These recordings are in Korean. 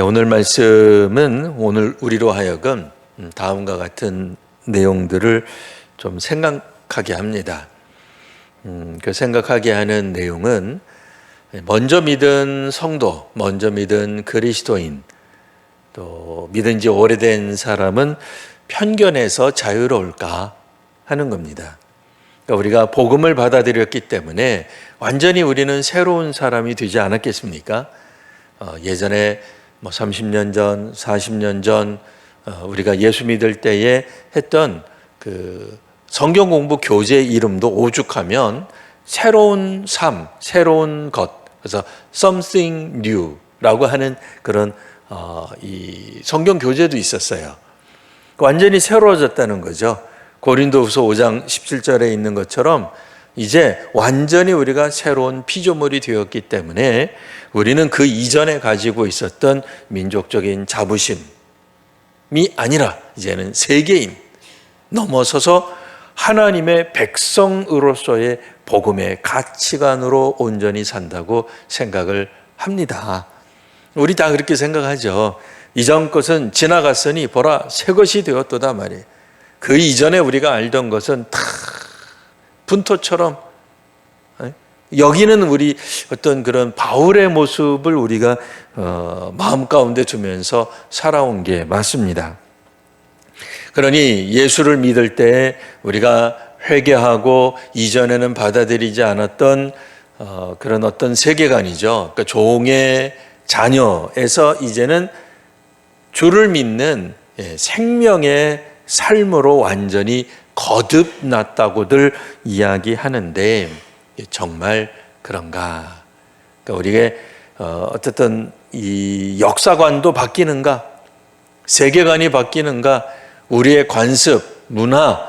오늘 말씀은 오늘 우리로 하여금 다음과 같은 내용들을 좀 생각하게 합니다. 그 생각하게 하는 내용은 먼저 믿은 성도, 먼저 믿은 그리스도인, 또 믿은 지 오래된 사람은 편견에서 자유로울까 하는 겁니다. 그러니까 우리가 복음을 받아들였기 때문에 완전히 우리는 새로운 사람이 되지 않았겠습니까? 예전에 30년 전, 40년 전 우리가 예수 믿을 때에 했던 그 성경 공부 교재 이름도 오죽하면 새로운 삶, 새로운 것, 그래서 something new라고 하는 그런 이 성경 교재도 있었어요. 완전히 새로워졌다는 거죠. 고린도후서 5장 17절에 있는 것처럼 이제 완전히 우리가 새로운 피조물이 되었기 때문에 우리는 그 이전에 가지고 있었던 민족적인 자부심이 아니라 이제는 세계인 넘어서서 하나님의 백성으로서의 복음의 가치관으로 온전히 산다고 생각을 합니다. 우리 다 그렇게 생각하죠. 이전 것은 지나갔으니 보라 새 것이 되었도다 말이에요. 그 이전에 우리가 알던 것은 다 분토처럼 여기는 우리 어떤 그런 바울의 모습을 우리가 마음 가운데 두면서 살아온 게 맞습니다. 그러니 예수를 믿을 때 우리가 회개하고 이전에는 받아들이지 않았던 그런 어떤 세계관이죠. 그러니까 종의 자녀에서 이제는 주를 믿는 생명의 삶으로 완전히 거듭났다고들 이야기하는데 정말 그런가? 그러니까 우리가 어쨌든 이 역사관도 바뀌는가? 세계관이 바뀌는가? 우리의 관습, 문화,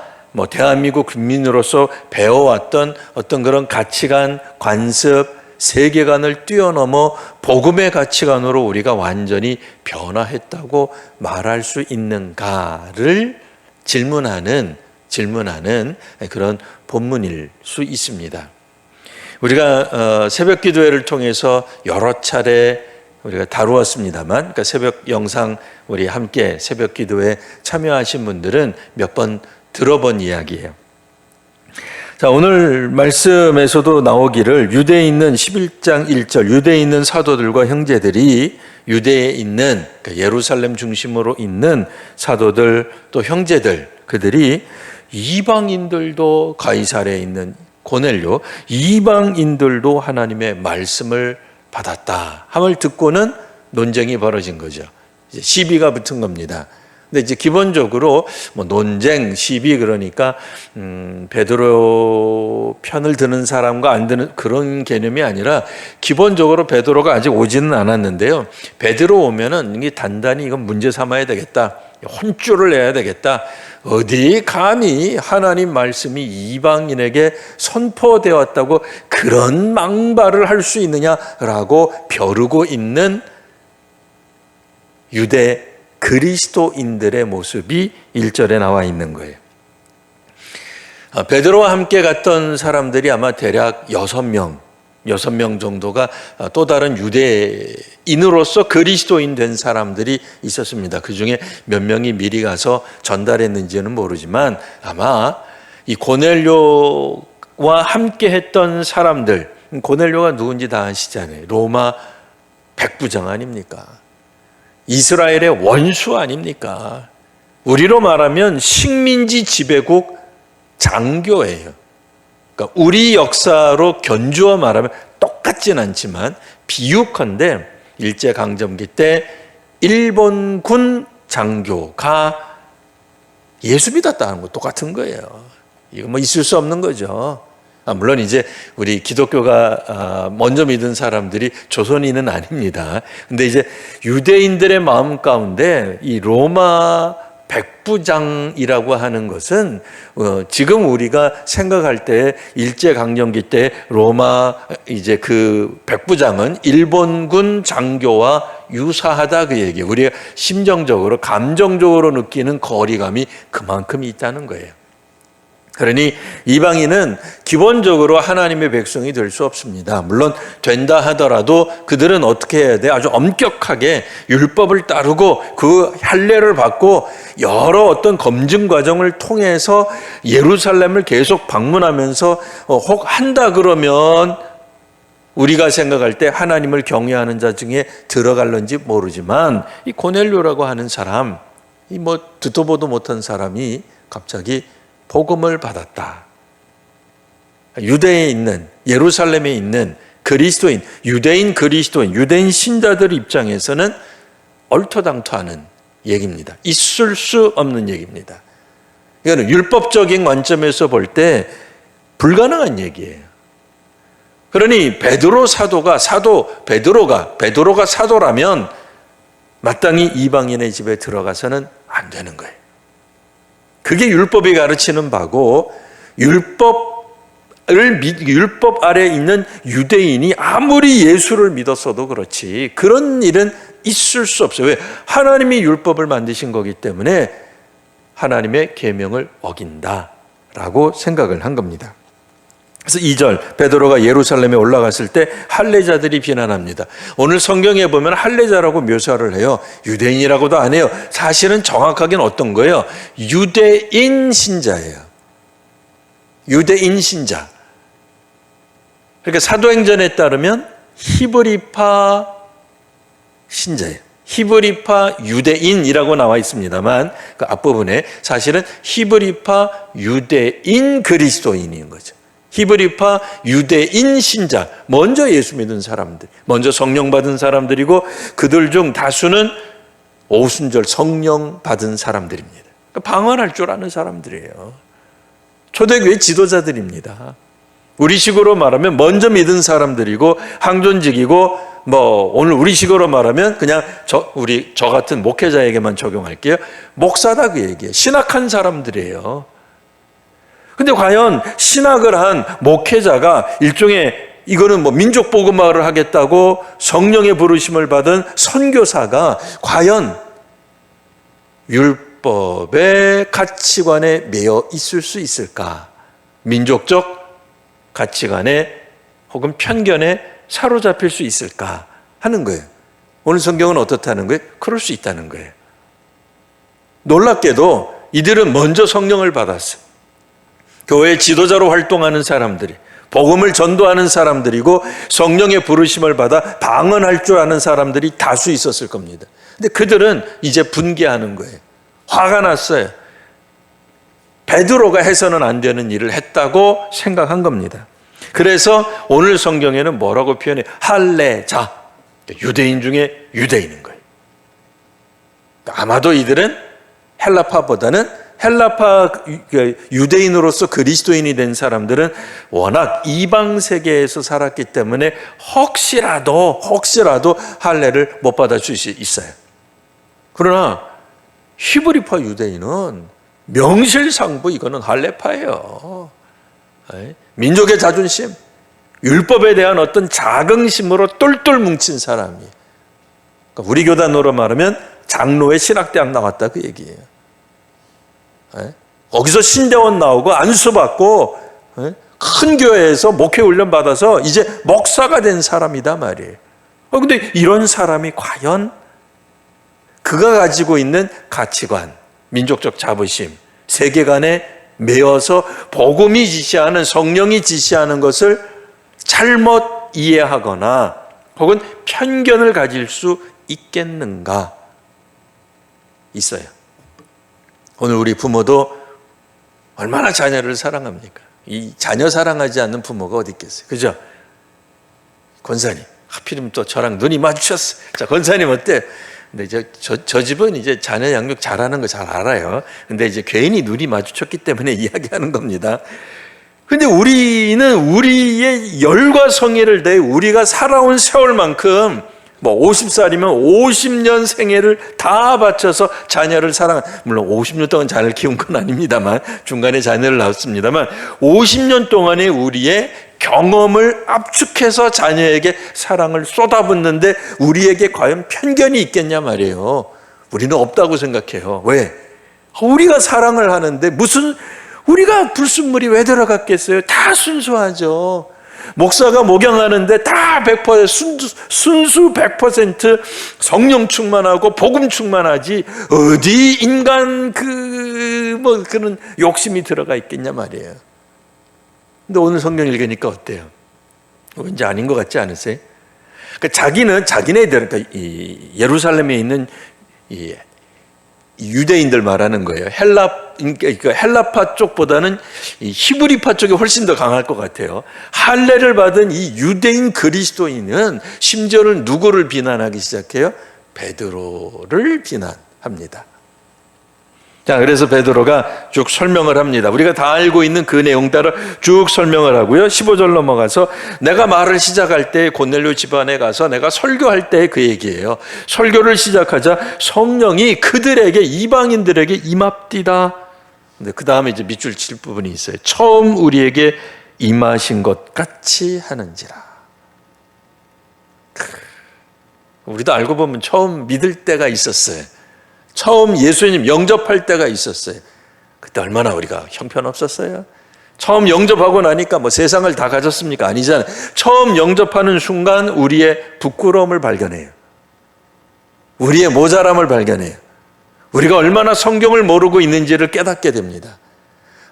대한민국 국민으로서 배워왔던 어떤 그런 가치관, 관습, 세계관을 뛰어넘어 복음의 가치관으로 우리가 완전히 변화했다고 말할 수 있는가를 질문하는 그런 본문일 수 있습니다. 우리가 새벽 기도회를 통해서 여러 차례 우리가 다루었습니다만, 그러니까 새벽 영상 우리 함께 새벽 기도회에 참여하신 분들은 몇 번 들어본 이야기예요. 자, 오늘 말씀에서도 나오기를 유대에 있는 11장 1절 유대에 있는 사도들과 형제들이 유대에 있는 그러니까 예루살렘 중심으로 있는 사도들 또 형제들 그들이 이방인들도 가이사랴에 있는 고넬료 이방인들도 하나님의 말씀을 받았다 함을 듣고는 논쟁이 벌어진 거죠. 이제 시비가 붙은 겁니다. 근데 이제 기본적으로 논쟁, 시비 그러니까 베드로 편을 드는 사람과 안 드는 그런 개념이 아니라 기본적으로 베드로가 아직 오지는 않았는데요. 베드로 오면은 이게 단단히 이건 문제 삼아야 되겠다. 혼쭐을 내야 되겠다. 어디 감히 하나님 말씀이 이방인에게 선포되었다고 그런 망발을 할 수 있느냐라고 벼르고 있는 유대 그리스도인들의 모습이 1절에 나와 있는 거예요. 베드로와 함께 갔던 사람들이 아마 대략 6명 정도가 또 다른 유대인으로서 그리스도인 된 사람들이 있었습니다. 그 중에 몇 명이 미리 가서 전달했는지는 모르지만 아마 이 고넬료와 함께 했던 사람들, 고넬료가 누군지 다 아시잖아요. 로마 백부장 아닙니까? 이스라엘의 원수 아닙니까? 우리로 말하면 식민지 지배국 장교예요. 그러니까 우리 역사로 견주어 말하면 똑같진 않지만 비유컨대 일제강점기 때 일본군 장교가 예수 믿었다는 거 똑같은 거예요. 이거 있을 수 없는 거죠. 물론 이제 우리 기독교가 먼저 믿은 사람들이 조선인은 아닙니다. 근데 이제 유대인들의 마음 가운데 이 로마 백부장이라고 하는 것은 지금 우리가 생각할 때 일제강점기 때 로마 이제 그 백부장은 일본군 장교와 유사하다 그 얘기예요. 우리가 심정적으로 감정적으로 느끼는 거리감이 그만큼 있다는 거예요. 그러니 이방인은 기본적으로 하나님의 백성이 될 수 없습니다. 물론 된다 하더라도 그들은 어떻게 해야 돼? 아주 엄격하게 율법을 따르고 그 할례를 받고 여러 어떤 검증 과정을 통해서 예루살렘을 계속 방문하면서 혹 한다 그러면 우리가 생각할 때 하나님을 경외하는 자 중에 들어갈런지 모르지만 이 고넬료라고 하는 사람, 이 뭐 듣도 보도 못한 사람이 갑자기 복음을 받았다. 유대에 있는, 예루살렘에 있는 그리스도인, 유대인 그리스도인, 유대인 신자들 입장에서는 얼토당토하는 얘기입니다. 있을 수 없는 얘기입니다. 이거는 율법적인 관점에서 볼 때 불가능한 얘기예요. 그러니 베드로가 사도라면 마땅히 이방인의 집에 들어가서는 안 되는 거예요. 그게 율법이 가르치는 바고, 율법 아래에 있는 유대인이 아무리 예수를 믿었어도 그렇지 그런 일은 있을 수 없어요. 왜? 하나님이 율법을 만드신 거기 때문에 하나님의 계명을 어긴다라고 생각을 한 겁니다. 그래서 2절, 베드로가 예루살렘에 올라갔을 때 할례자들이 비난합니다. 오늘 성경에 보면 할례자라고 묘사를 해요. 유대인이라고도 안 해요. 사실은 정확하게는 어떤 거예요? 유대인 신자예요. 유대인 신자. 그러니까 사도행전에 따르면 히브리파 신자예요. 히브리파 유대인이라고 나와 있습니다만 그 앞부분에 사실은 히브리파 유대인 그리스도인인 거죠. 히브리파 유대인 신자, 먼저 예수 믿은 사람들, 먼저 성령 받은 사람들이고 그들 중 다수는 오순절 성령 받은 사람들입니다. 방언할 줄 아는 사람들이에요. 초대교회 지도자들입니다. 우리식으로 말하면 먼저 믿은 사람들이고 항존직이고 오늘 우리식으로 말하면 그냥 저 같은 목회자에게만 적용할게요. 목사다 그 얘기예요. 신학한 사람들이에요. 근데 과연 신학을 한 목회자가 일종의 이거는 민족 복음화를 하겠다고 성령의 부르심을 받은 선교사가 과연 율법의 가치관에 매여 있을 수 있을까? 민족적 가치관에 혹은 편견에 사로잡힐 수 있을까 하는 거예요. 오늘 성경은 어떻다는 거예요? 그럴 수 있다는 거예요. 놀랍게도 이들은 먼저 성령을 받았어요. 교회 지도자로 활동하는 사람들이, 복음을 전도하는 사람들이고 성령의 부르심을 받아 방언할 줄 아는 사람들이 다수 있었을 겁니다. 근데 그들은 이제 분개하는 거예요. 화가 났어요. 베드로가 해서는 안 되는 일을 했다고 생각한 겁니다. 그래서 오늘 성경에는 뭐라고 표현해요? 할례자, 유대인 중에 유대인인 거예요. 아마도 이들은 헬라파보다는 헬라파 유대인으로서 그리스도인이 된 사람들은 워낙 이방 세계에서 살았기 때문에 혹시라도 할례를 못 받아줄 수 있어요. 그러나 히브리파 유대인은 명실상부 이거는 할례파예요. 민족의 자존심, 율법에 대한 어떤 자긍심으로 똘똘 뭉친 사람이에요. 그러니까 우리 교단으로 말하면 장로의 신학대학 나왔다 그 얘기예요. 거기서 신대원 나오고 안수받고 큰 교회에서 목회 훈련 받아서 이제 목사가 된 사람이다 말이에요. 근데 이런 사람이 과연 그가 가지고 있는 가치관, 민족적 자부심, 세계관에 매여서 복음이 지시하는, 성령이 지시하는 것을 잘못 이해하거나 혹은 편견을 가질 수 있겠는가? 있어요. 오늘 우리 부모도 얼마나 자녀를 사랑합니까? 이 자녀 사랑하지 않는 부모가 어디 있겠어요? 그죠? 권사님, 하필이면 또 저랑 눈이 마주쳤어. 자, 권사님 어때? 근데 저 집은 이제 자녀 양육 잘하는 거 잘 알아요. 근데 이제 괜히 눈이 마주쳤기 때문에 이야기하는 겁니다. 근데 우리는 우리의 열과 성의를 다해 우리가 살아온 세월만큼 50살이면 50년 생애를 다 바쳐서 자녀를 물론 50년 동안 자녀를 키운 건 아닙니다만 중간에 자녀를 낳았습니다만 50년 동안의 우리의 경험을 압축해서 자녀에게 사랑을 쏟아붓는데 우리에게 과연 편견이 있겠냐 말이에요. 우리는 없다고 생각해요. 왜? 우리가 사랑을 하는데 무슨 우리가 불순물이 왜 들어갔겠어요? 다 순수하죠. 목사가 목양하는데 다 100% 순수 100% 성령 충만하고 복음 충만하지 어디 인간 그런 욕심이 들어가 있겠냐 말이에요. 근데 오늘 성경 읽으니까 어때요? 왠지 아닌 것 같지 않으세요? 그러니까 자기네들, 그러니까 이 예루살렘에 있는 이 유대인들 말하는 거예요. 헬라파 쪽보다는 이 히브리파 쪽이 훨씬 더 강할 것 같아요. 할례를 받은 이 유대인 그리스도인은 심지어는 누구를 비난하기 시작해요? 베드로를 비난합니다. 자, 그래서 베드로가 쭉 설명을 합니다. 우리가 다 알고 있는 그 내용 따라 쭉 설명을 하고요. 15절 넘어가서 내가 말을 시작할 때 고넬료 집안에 가서 내가 설교할 때 그 얘기예요. 설교를 시작하자 성령이 그들에게 이방인들에게 임합디다. 근데 그 다음에 이제 밑줄 칠 부분이 있어요. 처음 우리에게 임하신 것 같이 하는지라. 우리도 알고 보면 처음 믿을 때가 있었어요. 처음 예수님 영접할 때가 있었어요. 그때 얼마나 우리가 형편없었어요. 처음 영접하고 나니까 뭐 세상을 다 가졌습니까? 아니잖아요. 처음 영접하는 순간 우리의 부끄러움을 발견해요. 우리의 모자람을 발견해요. 우리가 얼마나 성경을 모르고 있는지를 깨닫게 됩니다.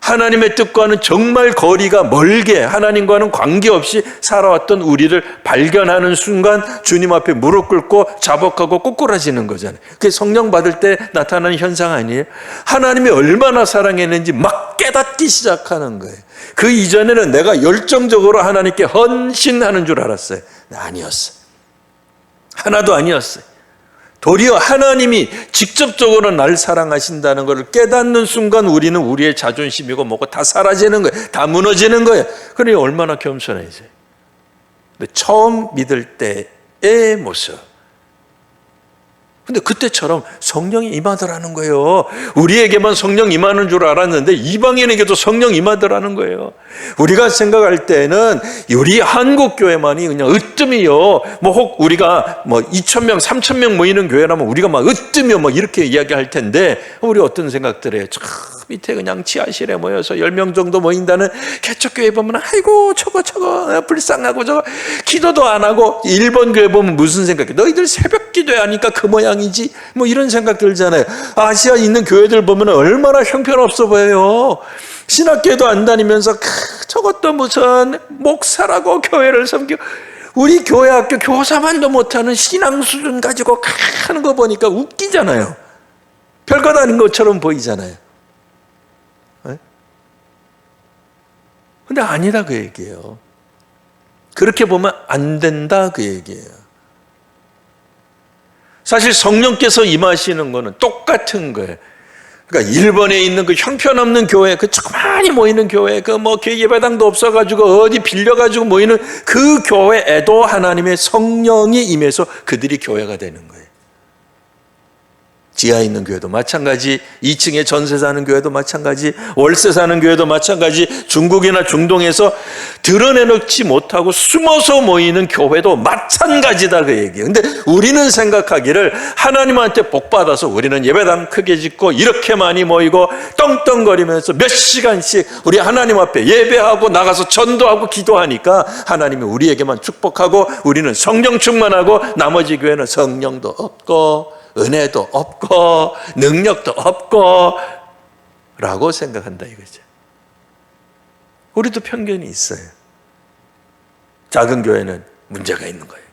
하나님의 뜻과는 정말 거리가 멀게 하나님과는 관계없이 살아왔던 우리를 발견하는 순간 주님 앞에 무릎 꿇고 자복하고 꼬꾸라지는 거잖아요. 그게 성령 받을 때 나타나는 현상 아니에요? 하나님이 얼마나 사랑했는지 막 깨닫기 시작하는 거예요. 그 이전에는 내가 열정적으로 하나님께 헌신하는 줄 알았어요. 아니었어요. 하나도 아니었어요. 도리어 하나님이 직접적으로 날 사랑하신다는 것을 깨닫는 순간 우리는 우리의 자존심이고 뭐고 다 사라지는 거예요. 다 무너지는 거예요. 그러니 얼마나 겸손해져요. 근데 처음 믿을 때의 모습. 근데 그때처럼 성령이 임하더라는 거예요. 우리에게만 성령 임하는 줄 알았는데 이방인에게도 성령 임하더라는 거예요. 우리가 생각할 때는 우리 한국 교회만이 그냥 으뜸이요. 혹 우리가 2,000명, 3,000명 모이는 교회라면 우리가 막 으뜸이요. 이렇게 이야기할 텐데 우리 어떤 생각들 해요? 저 밑에 그냥 지하실에 모여서 10명 정도 모인다는 개척교회 보면 아이고 저거 불쌍하고 저거 기도도 안 하고 일본 교회 보면 무슨 생각해? 너희들 새벽 기도회 하니까 그 모양이지? 이런 생각 들잖아요. 아시아에 있는 교회들 보면 얼마나 형편없어 보여요. 신학교도 안 다니면서 저것도 무슨 목사라고 교회를 섬기고 우리 교회 학교 교사만도 못하는 신앙 수준 가지고 하는 거 보니까 웃기잖아요. 별것 아닌 것처럼 보이잖아요. 근데 아니다 그 얘기예요. 그렇게 보면 안 된다 그 얘기예요. 사실 성령께서 임하시는 거는 똑같은 거예요. 그러니까 일본에 있는 그 형편없는 교회, 그 조그마니 모이는 교회, 예배당도 없어가지고 어디 빌려가지고 모이는 그 교회에도 하나님의 성령이 임해서 그들이 교회가 되는 거예요. 지하에 있는 교회도 마찬가지, 2층에 전세 사는 교회도 마찬가지, 월세 사는 교회도 마찬가지, 중국이나 중동에서 드러내놓지 못하고 숨어서 모이는 교회도 마찬가지다 그 얘기예요. 근데 우리는 생각하기를 하나님한테 복받아서 우리는 예배당 크게 짓고 이렇게 많이 모이고 떵떵거리면서 몇 시간씩 우리 하나님 앞에 예배하고 나가서 전도하고 기도하니까 하나님이 우리에게만 축복하고 우리는 성령 충만하고 나머지 교회는 성령도 없고 은혜도 없고 능력도 없고 라고 생각한다 이거죠. 우리도 편견이 있어요. 작은 교회는 문제가 있는 거예요.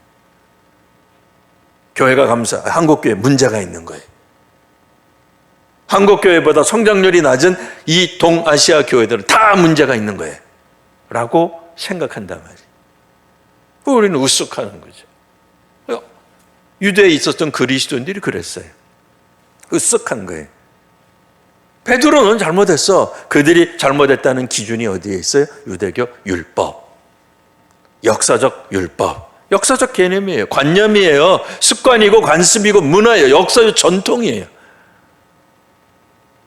교회가 한국교회 문제가 있는 거예요. 한국교회보다 성장률이 낮은 이 동아시아 교회들은 다 문제가 있는 거예요 라고 생각한단 말이에요. 우리는 우습하는 거죠. 유대에 있었던 그리스도인들이 그랬어요. 으쓱한 거예요. 베드로는 잘못했어. 그들이 잘못했다는 기준이 어디에 있어요? 유대교 율법, 역사적 율법. 역사적 개념이에요. 관념이에요. 습관이고 관습이고 문화예요. 역사적 전통이에요.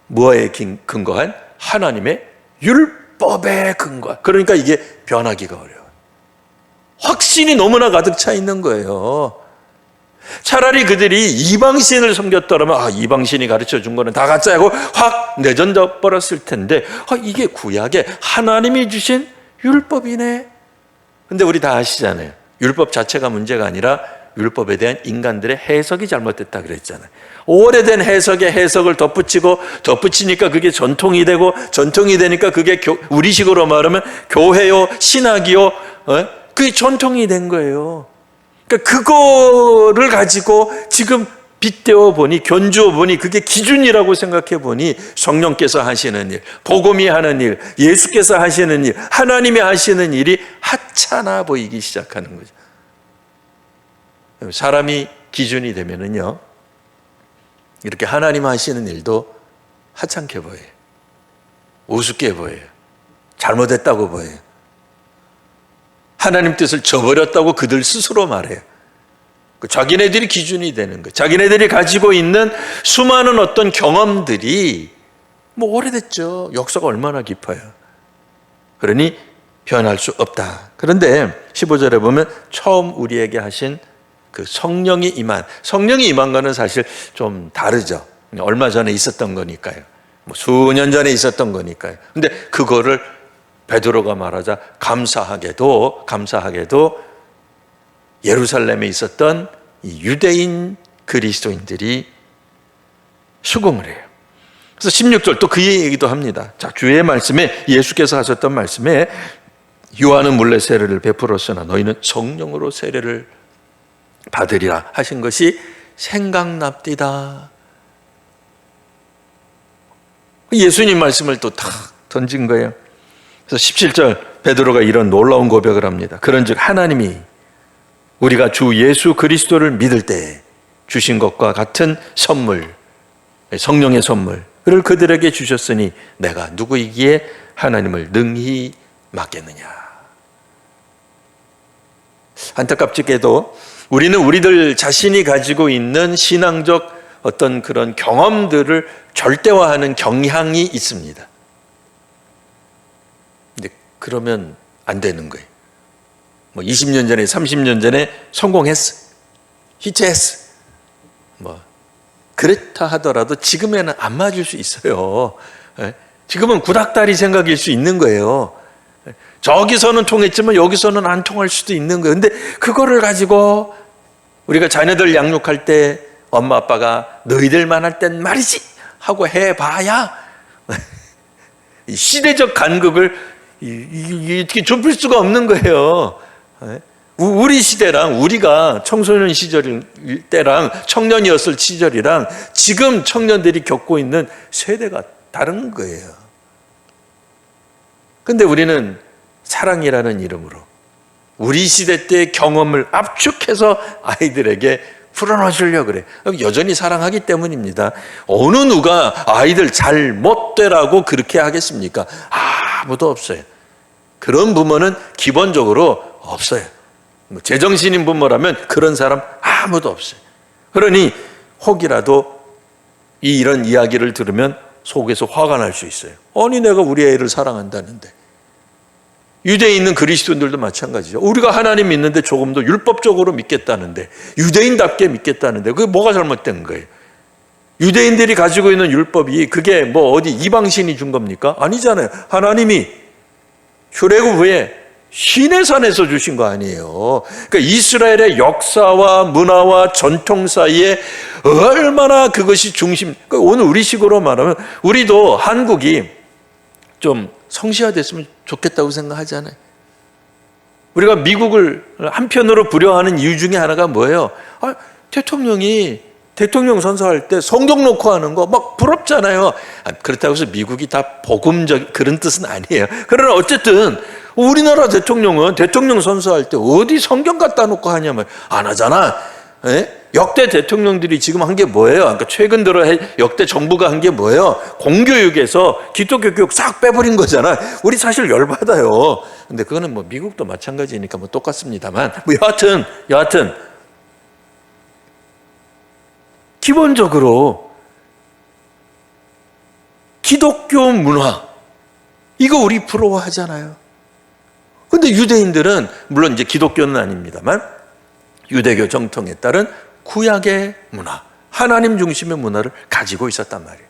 뭐에 근거한? 하나님의 율법에 근거한. 그러니까 이게 변하기가 어려워요. 확신이 너무나 가득 차 있는 거예요. 차라리 그들이 이방신을 섬겼더라면 이방신이 가르쳐준 거는 다 가짜고 확 내던져 버렸을 텐데 이게 구약에 하나님이 주신 율법이네. 근데 우리 다 아시잖아요. 율법 자체가 문제가 아니라 율법에 대한 인간들의 해석이 잘못됐다 그랬잖아요. 오래된 해석을 덧붙이니까 그게 전통이 되고, 전통이 되니까 그게 우리식으로 말하면 교회요, 신학이요, 그게 전통이 된 거예요. 그러니까 그거를 가지고 지금 빗대어 보니, 견주어 보니, 그게 기준이라고 생각해 보니 성령께서 하시는 일, 복음이 하는 일, 예수께서 하시는 일, 하나님이 하시는 일이 하찮아 보이기 시작하는 거죠. 사람이 기준이 되면은요, 이렇게 하나님 하시는 일도 하찮게 보여요. 우습게 보여요. 잘못했다고 보여요. 하나님 뜻을 저버렸다고 그들 스스로 말해요. 자기네들이 기준이 되는 거예요. 자기네들이 가지고 있는 수많은 어떤 경험들이 오래됐죠. 역사가 얼마나 깊어요. 그러니 변할 수 없다. 그런데 15절에 보면 처음 우리에게 하신 그 성령이 임한과는 사실 좀 다르죠. 얼마 전에 있었던 거니까요. 수년 전에 있었던 거니까요. 근데 그거를 베드로가 말하자 감사하게도 예루살렘에 있었던 이 유대인 그리스도인들이 수긍을 해요. 그래서 16절 또 그 얘기도 합니다. 자, 주의 말씀에, 예수께서 하셨던 말씀에 요한은 물레 세례를 베풀었으나 너희는 성령으로 세례를 받으리라 하신 것이 생각납디다. 예수님 말씀을 또 탁 던진 거예요. 그래서 17절 베드로가 이런 놀라운 고백을 합니다. 그런즉 하나님이 우리가 주 예수 그리스도를 믿을 때 주신 것과 같은 선물, 성령의 선물을 그들에게 주셨으니 내가 누구이기에 하나님을 능히 맡겠느냐. 안타깝게도 우리는 우리들 자신이 가지고 있는 신앙적 어떤 그런 경험들을 절대화하는 경향이 있습니다. 근데 그러면 안 되는 거예요. 20년 전에, 30년 전에 성공했어. 히트했어. 그렇다 하더라도 지금에는 안 맞을 수 있어요. 지금은 구닥다리 생각일 수 있는 거예요. 저기서는 통했지만 여기서는 안 통할 수도 있는 거예요. 근데 그거를 가지고 우리가 자녀들 양육할 때 엄마 아빠가 너희들만 할 땐 말이지 하고 해봐야 시대적 간극을 이렇게 좁힐 수가 없는 거예요. 우리 시대랑 우리가 청소년 시절 때랑 청년이었을 시절이랑 지금 청년들이 겪고 있는 세대가 다른 거예요. 근데 우리는 사랑이라는 이름으로 우리 시대 때의 경험을 압축해서 아이들에게 풀어놔 주려고 그래. 여전히 사랑하기 때문입니다. 어느 누가 아이들 잘못되라고 그렇게 하겠습니까? 아무도 없어요. 그런 부모는 기본적으로 없어요. 제정신인 부모라면 그런 사람 아무도 없어요. 그러니 혹이라도 이런 이야기를 들으면 속에서 화가 날 수 있어요. 아니 내가 우리 애를 사랑한다는데. 유대에 있는 그리스도인들도 마찬가지죠. 우리가 하나님 믿는데 조금 더 율법적으로 믿겠다는데, 유대인답게 믿겠다는데 그게 뭐가 잘못된 거예요? 유대인들이 가지고 있는 율법이 그게 어디 이방신이 준 겁니까? 아니잖아요. 하나님이 출애굽 후에 시내산에서 주신 거 아니에요. 그러니까 이스라엘의 역사와 문화와 전통 사이에 얼마나 그것이 중심. 오늘 우리식으로 말하면 우리도 한국이 좀 성시화됐으면 좋겠다고 생각하잖아요. 우리가 미국을 한편으로 부려하는 이유 중에 하나가 뭐예요? 대통령이 대통령 선서할 때 성경 놓고 하는 거 막 부럽잖아요. 그렇다고 해서 미국이 다 복음적 그런 뜻은 아니에요. 그러나 어쨌든 우리나라 대통령은 대통령 선서할 때 어디 성경 갖다 놓고 하냐면 안 하잖아. 역대 대통령들이 지금 한 게 뭐예요? 그러니까 최근 들어 역대 정부가 한 게 뭐예요? 공교육에서 기독교 교육 싹 빼버린 거잖아. 우리 사실 열받아요. 근데 그거는 미국도 마찬가지니까 똑같습니다만. 여하튼 기본적으로 기독교 문화 이거 우리 부러워하잖아요. 근데 유대인들은 물론 이제 기독교는 아닙니다만 유대교 정통에 따른 구약의 문화, 하나님 중심의 문화를 가지고 있었단 말이에요.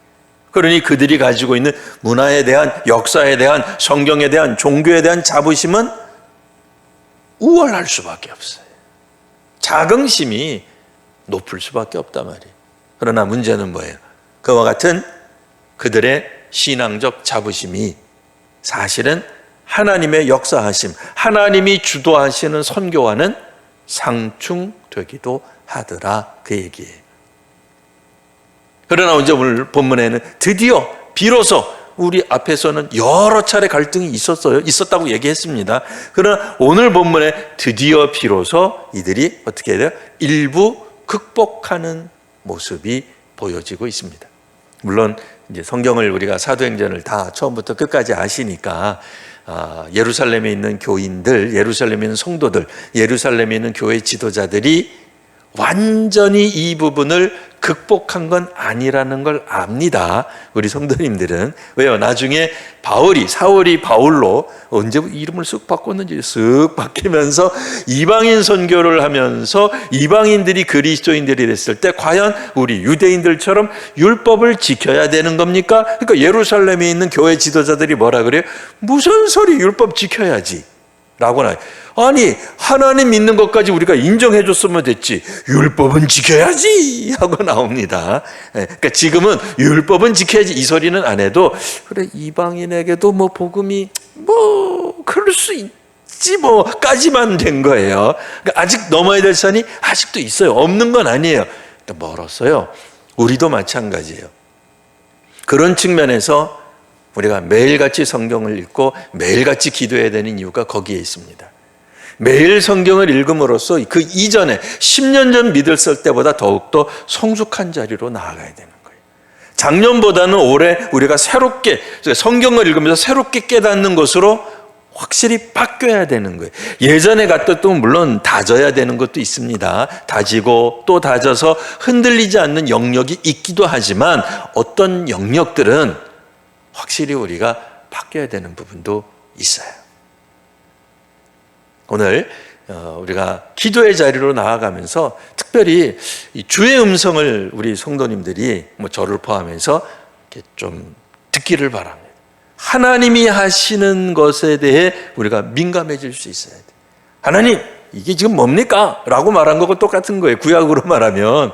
그러니 그들이 가지고 있는 문화에 대한, 역사에 대한, 성경에 대한, 종교에 대한 자부심은 우월할 수밖에 없어요. 자긍심이 높을 수밖에 없단 말이에요. 그러나 문제는 뭐예요? 그와 같은 그들의 신앙적 자부심이 사실은 하나님의 역사하심, 하나님이 주도하시는 선교와는 상충되기도 하더라, 그 얘기예요. 그러나 오늘 본문에는 드디어 비로소, 우리 앞에서는 여러 차례 갈등이 있었다고 얘기했습니다. 그러나 오늘 본문에 드디어 비로소 이들이 어떻게 해야 돼요? 일부 극복하는 모습이 보여지고 있습니다. 물론 이제 성경을 우리가 사도행전을 다 처음부터 끝까지 아시니까 예루살렘에 있는 교인들, 예루살렘에 있는 성도들, 예루살렘에 있는 교회 지도자들이 완전히 이 부분을 극복한 건 아니라는 걸 압니다. 우리 성도님들은. 왜요? 나중에 사울이 바울로 언제 이름을 쓱 바꿨는지 쓱 바뀌면서 이방인 선교를 하면서 이방인들이 그리스도인들이 됐을 때 과연 우리 유대인들처럼 율법을 지켜야 되는 겁니까? 그러니까 예루살렘에 있는 교회 지도자들이 뭐라 그래요? 무슨 소리, 율법 지켜야지 라고 나요. 아니, 하나님 믿는 것까지 우리가 인정해 줬으면 됐지, 율법은 지켜야지 하고 나옵니다. 그러니까 지금은 율법은 지켜야지 이 소리는 안 해도, 그래 이방인에게도 뭐 복음이 뭐 그럴 수 있지 뭐 까지만 된 거예요. 그러니까 아직 넘어야 될 산이 아직도 있어요. 없는 건 아니에요. 그러니까 멀었어요. 우리도 마찬가지예요. 그런 측면에서 우리가 매일같이 성경을 읽고 매일같이 기도해야 되는 이유가 거기에 있습니다. 매일 성경을 읽음으로써 그 이전에 10년 전 믿었을 때보다 더욱더 성숙한 자리로 나아가야 되는 거예요. 작년보다는 올해 우리가 새롭게 성경을 읽으면서 새롭게 깨닫는 것으로 확실히 바뀌어야 되는 거예요. 예전에 갔던 물론 다져야 되는 것도 있습니다. 다지고 또 다져서 흔들리지 않는 영역이 있기도 하지만 어떤 영역들은 확실히 우리가 바뀌어야 되는 부분도 있어요. 오늘 우리가 기도의 자리로 나아가면서 특별히 주의 음성을 우리 성도님들이 저를 포함해서 이렇게 좀 듣기를 바랍니다. 하나님이 하시는 것에 대해 우리가 민감해질 수 있어야 돼요. 하나님, 이게 지금 뭡니까? 라고 말한 거하고 똑같은 거예요. 구약으로 말하면.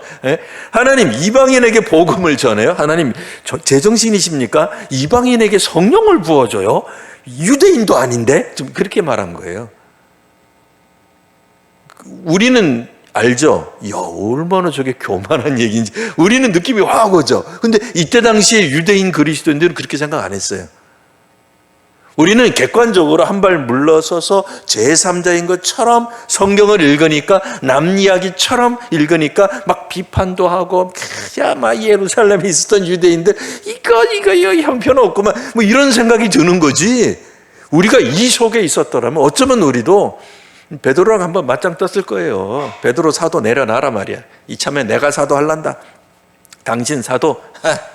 하나님, 이방인에게 복음을 전해요? 하나님, 제정신이십니까? 이방인에게 성령을 부어줘요? 유대인도 아닌데? 좀 그렇게 말한 거예요. 우리는 알죠? 야, 얼마나 저게 교만한 얘기인지. 우리는 느낌이 확 오죠? 근데 이때 당시에 유대인 그리스도인들은 그렇게 생각 안 했어요. 우리는 객관적으로 한 발 물러서서 제3자인 것처럼 성경을 읽으니까, 남 이야기처럼 읽으니까 막 비판도 하고, 야, 막 예루살렘에 있었던 유대인들 이거 형편없구만, 뭐 이런 생각이 드는 거지. 우리가 이 속에 있었더라면 어쩌면 우리도 베드로랑 한번 맞짱 떴을 거예요. 베드로 사도 내려놔라 말이야. 이참에 내가 사도 할란다. 당신 사도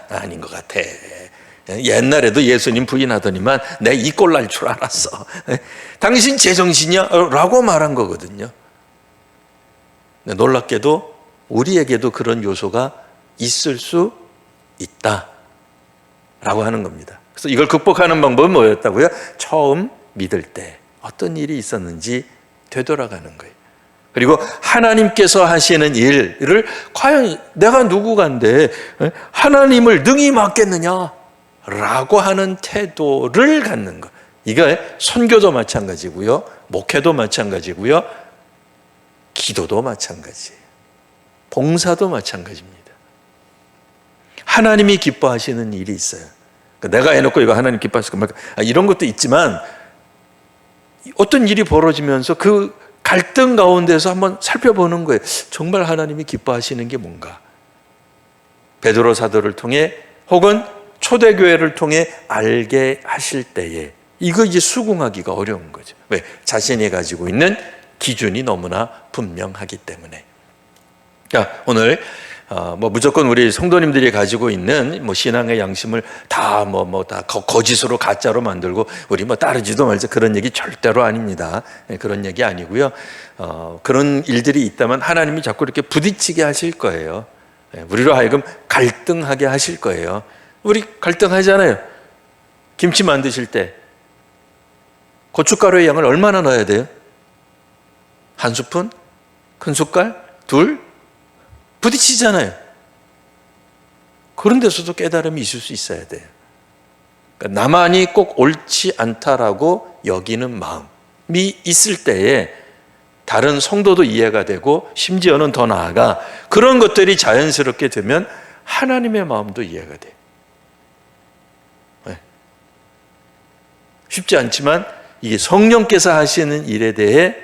아닌 것 같아. 옛날에도 예수님 부인하더니만 내 이 꼴 날 줄 알았어. 당신 제정신이야? 라고 말한 거거든요. 놀랍게도 우리에게도 그런 요소가 있을 수 있다 라고 하는 겁니다. 그래서 이걸 극복하는 방법은 뭐였다고요? 처음 믿을 때 어떤 일이 있었는지 되돌아가는 거예요. 그리고 하나님께서 하시는 일을 과연 내가 누구간데 하나님을 능히 맡겠느냐 라고 하는 태도를 갖는 것. 이거 선교도 마찬가지고요, 목회도 마찬가지고요, 기도도 마찬가지예요. 봉사도 마찬가지입니다. 하나님이 기뻐하시는 일이 있어요. 내가 해놓고 이거 하나님 기뻐하실 겁니까? 이런 것도 있지만 어떤 일이 벌어지면서 그 갈등 가운데서 한번 살펴보는 거예요. 정말 하나님이 기뻐하시는 게 뭔가. 베드로 사도를 통해 혹은 초대교회를 통해 알게 하실 때에 이거 이제 수긍하기가 어려운 거죠. 왜? 자신이 가지고 있는 기준이 너무나 분명하기 때문에. 자, 오늘 뭐 무조건 우리 성도님들이 가지고 있는 뭐 신앙의 양심을 다 다 거짓으로 가짜로 만들고 우리 뭐 따르지도 말자 그런 얘기 절대로 아닙니다. 그런 얘기 아니고요. 그런 일들이 있다면 하나님이 자꾸 이렇게 부딪히게 하실 거예요. 우리로 하여금 갈등하게 하실 거예요. 우리 갈등하잖아요. 김치 만드실 때 고춧가루의 양을 얼마나 넣어야 돼요? 한 스푼? 큰 숟갈? 둘? 부딪히잖아요. 그런 데서도 깨달음이 있을 수 있어야 돼요. 그러니까 나만이 꼭 옳지 않다라고 여기는 마음이 있을 때에 다른 성도도 이해가 되고 심지어는 더 나아가 그런 것들이 자연스럽게 되면 하나님의 마음도 이해가 돼요. 네. 쉽지 않지만 이게 성령께서 하시는 일에 대해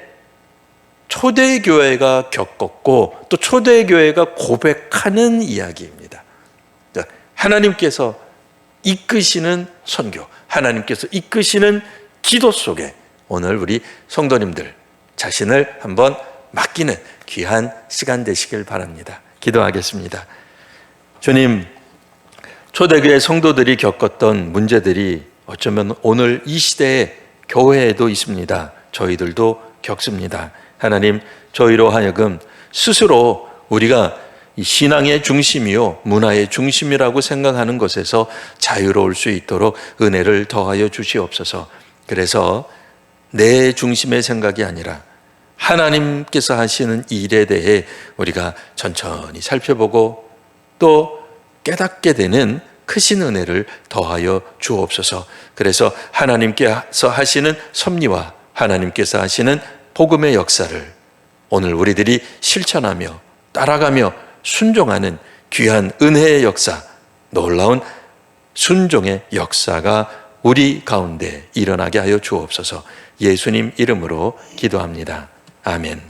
초대교회가 겪었고 또 초대교회가 고백하는 이야기입니다. 하나님께서 이끄시는 선교, 하나님께서 이끄시는 기도 속에 오늘 우리 성도님들 자신을 한번 맡기는 귀한 시간 되시길 바랍니다. 기도하겠습니다. 주님, 초대교회 성도들이 겪었던 문제들이 어쩌면 오늘 이 시대의 교회에도 있습니다. 저희들도 겪습니다. 하나님, 저희로 하여금 스스로 우리가 신앙의 중심이요 문화의 중심이라고 생각하는 것에서 자유로울 수 있도록 은혜를 더하여 주시옵소서. 그래서 내 중심의 생각이 아니라 하나님께서 하시는 일에 대해 우리가 천천히 살펴보고 또 깨닫게 되는 크신 은혜를 더하여 주옵소서. 그래서 하나님께서 하시는 섭리와 하나님께서 하시는 복음의 역사를 오늘 우리들이 실천하며 따라가며 순종하는 귀한 은혜의 역사, 놀라운 순종의 역사가 우리 가운데 일어나게 하여 주옵소서. 예수님 이름으로 기도합니다. 아멘.